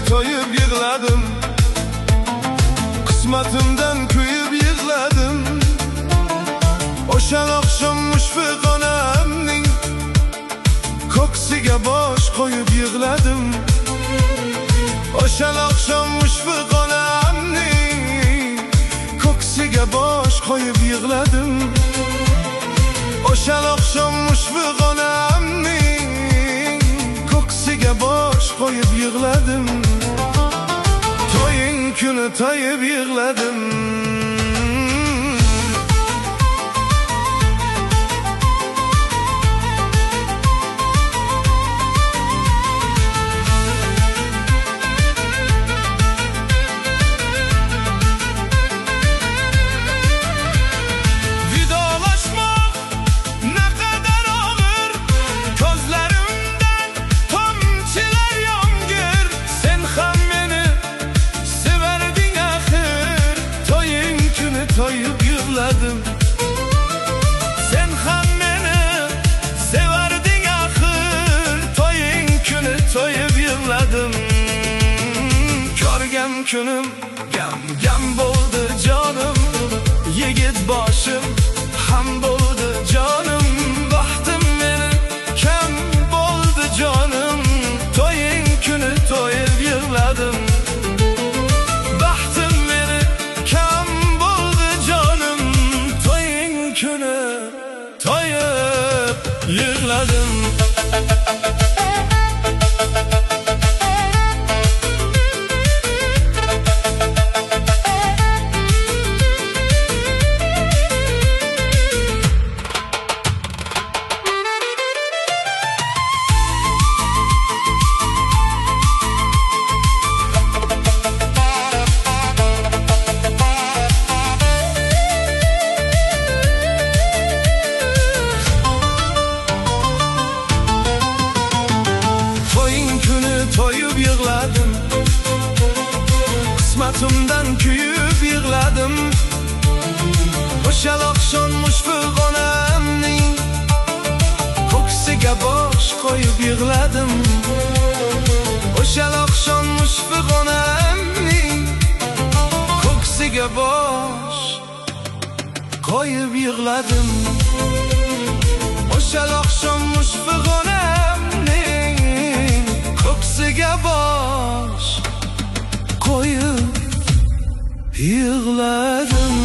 Toyup yığladım, kısmatımdan kuyup yığladım. Oşan akşammış fıqanamning koksiga bosh qo'yib yığladım. Oşan akşammış fıqanamning koksiga bosh qo'yib yığladım. Oşan akşammış fıqanamning koksiga bosh qo'yib yığladım. Toyun günü toyup yığladım. Toyup yığladım. Sen ham meni severdin axir. Toyun günü toyup yığladım. Ko'rgan kunim gam bo'ldi jonim. Yigit boshim ham bo'ldi jonim. Baxtim meni kam bo'ldi jonim. Toyun günü toyup yığladım. Toyup yığladım. Toyup yığladım, kısmatımdan kuyup yığladım. O'sha oqshommush fıqonamning ko'ksiga bosh qo'yib yığladim. O'sha oqshommush fıqonamning ko'ksiga bosh qo'yib yığladim. O'sha oqshommush fıqonamning ko'ksiga bosh qo'yib yığladim.